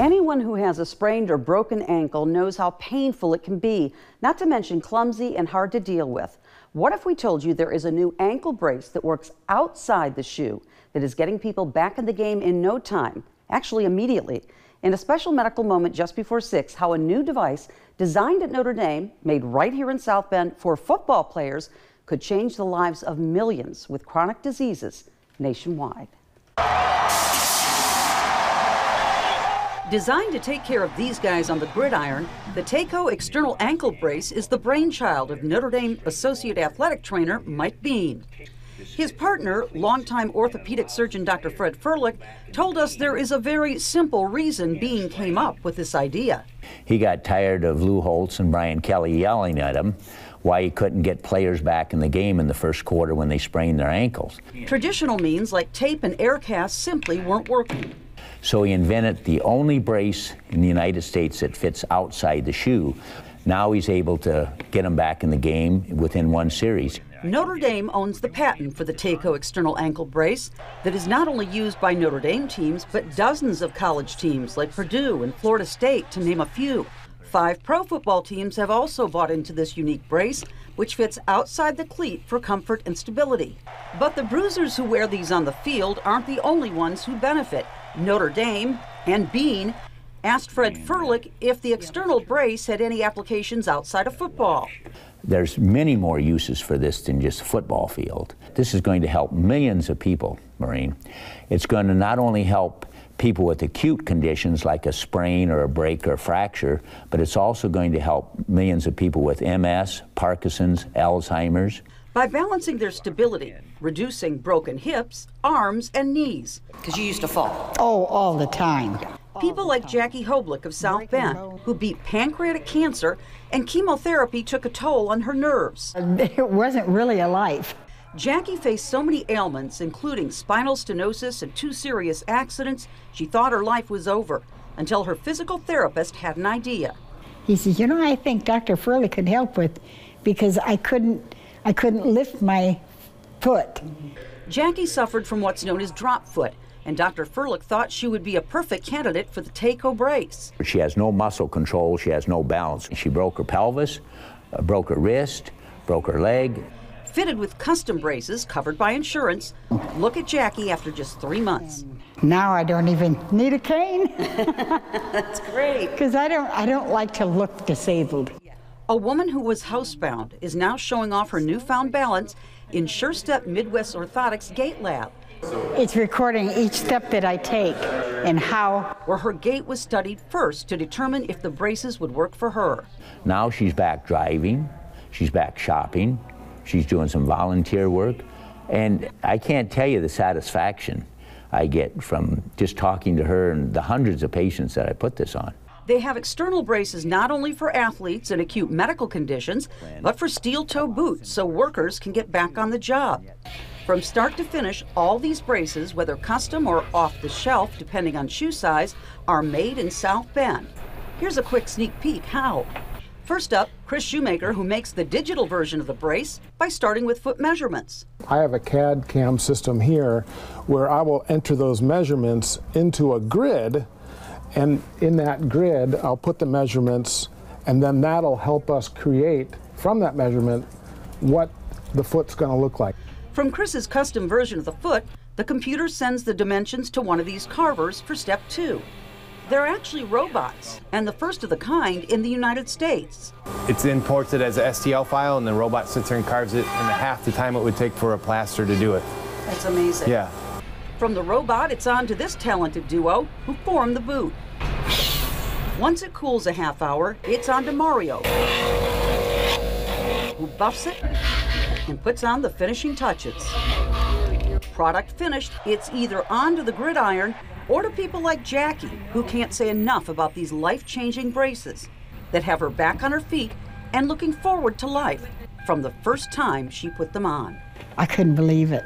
Anyone who has a sprained or broken ankle knows how painful it can be, not to mention clumsy and hard to deal with. What if we told you there is a new ankle brace that works outside the shoe that is getting people back in the game in no time, actually immediately? In a special medical moment just before 6, how a new device designed at Notre Dame, made right here in South Bend for football players, could change the lives of millions with chronic diseases nationwide. Designed to take care of these guys on the gridiron, the TayCo External Ankle Brace is the brainchild of Notre Dame Associate Athletic Trainer Mike Bean. His partner, longtime orthopedic surgeon Dr. Fred Furlick, told us there is a very simple reason Bean came up with this idea. He got tired of Lou Holtz and Brian Kelly yelling at him why he couldn't get players back in the game in the first quarter when they sprained their ankles. Traditional means like tape and air casts simply weren't working. So he invented the only brace in the United States that fits outside the shoe. Now he's able to get them back in the game within one series. Notre Dame owns the patent for the TayCo External Ankle Brace that is not only used by Notre Dame teams, but dozens of college teams like Purdue and Florida State, to name a few. 5 pro football teams have also bought into this unique brace, which fits outside the cleat for comfort and stability. But the bruisers who wear these on the field aren't the only ones who benefit. Notre Dame and Bean asked Fred Furlick if the external brace had any applications outside of football. There's many more uses for this than just a football field. This is going to help millions of people, Maureen. It's going to not only help people with acute conditions like a sprain or a break or a fracture, but it's also going to help millions of people with MS, Parkinson's, Alzheimer's. By balancing their stability, reducing broken hips, arms, and knees. Because you used to fall. Oh, all the time. People like Jackie Hoblick of South Bend, who beat pancreatic cancer, and chemotherapy took a toll on her nerves. It wasn't really a life. Jackie faced so many ailments, including spinal stenosis and 2 serious accidents, she thought her life was over, until her physical therapist had an idea. He says, you know, I think Dr. Furley could help with, because I couldn't lift my foot. Jackie suffered from what's known as drop foot, and Dr. Furlick thought she would be a perfect candidate for the TayCo brace. She has no muscle control, she has no balance. She broke her pelvis, broke her wrist, broke her leg. Fitted with custom braces covered by insurance, look at Jackie after just 3 months. Now I don't even need a cane. That's great. Because I don't like to look disabled. A woman who was housebound is now showing off her newfound balance in SureStep Midwest Orthotics Gait Lab. It's recording each step that I take and how. Where her gait was studied first to determine if the braces would work for her. Now she's back driving, she's back shopping, she's doing some volunteer work, and I can't tell you the satisfaction I get from just talking to her and the hundreds of patients that I put this on. They have external braces not only for athletes and acute medical conditions, but for steel-toe boots so workers can get back on the job. From start to finish, all these braces, whether custom or off the shelf, depending on shoe size, are made in South Bend. Here's a quick sneak peek how. First up, Chris Shoemaker, who makes the digital version of the brace by starting with foot measurements. I have a CAD CAM system here where I will enter those measurements into a grid, and in that grid I'll put the measurements, and then that'll help us create from that measurement what the foot's going to look like. From Chris's custom version of the foot, the computer sends the dimensions to one of these carvers for step 2. They're actually robots, and the first of the kind in the United States. It's imported as an STL file, and the robot sits there and carves it in half the time it would take for a plaster to do it. That's amazing. Yeah. From the robot, it's on to this talented duo who form the boot. Once it cools a half hour, it's on to Mario, who buffs it and puts on the finishing touches. Product finished, it's either on to the gridiron or to people like Jackie, who can't say enough about these life-changing braces that have her back on her feet and looking forward to life from the first time she put them on. I couldn't believe it.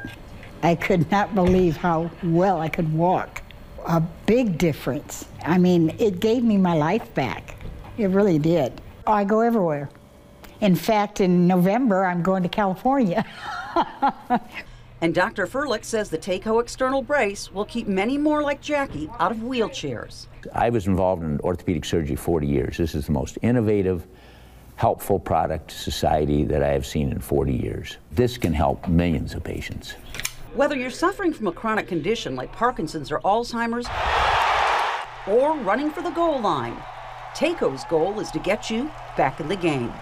I could not believe how well I could walk. A big difference. I mean, it gave me my life back. It really did. I go everywhere. In fact, in November, I'm going to California. And Dr. Furlick says the TayCo External Brace will keep many more like Jackie out of wheelchairs. I was involved in orthopedic surgery 40 years. This is the most innovative, helpful product to society that I have seen in 40 years. This can help millions of patients. Whether you're suffering from a chronic condition like Parkinson's or Alzheimer's, or running for the goal line, TayCo's goal is to get you back in the game.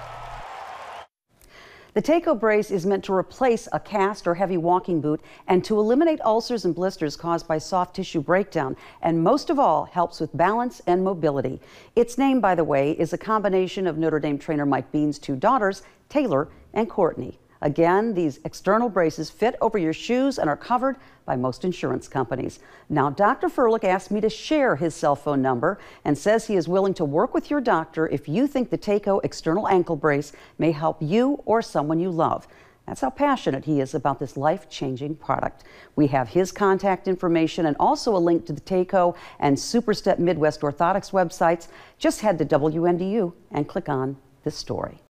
The TayCo brace is meant to replace a cast or heavy walking boot and to eliminate ulcers and blisters caused by soft tissue breakdown, and most of all, helps with balance and mobility. Its name, by the way, is a combination of Notre Dame trainer Mike Bean's two daughters, Taylor and Courtney. Again, these external braces fit over your shoes and are covered by most insurance companies. Now, Dr. Furlick asked me to share his cell phone number and says he is willing to work with your doctor if you think the TayCo External Ankle Brace may help you or someone you love. That's how passionate he is about this life-changing product. We have his contact information and also a link to the TayCo and Superstep Midwest Orthotics websites. Just head to WNDU and click on this story.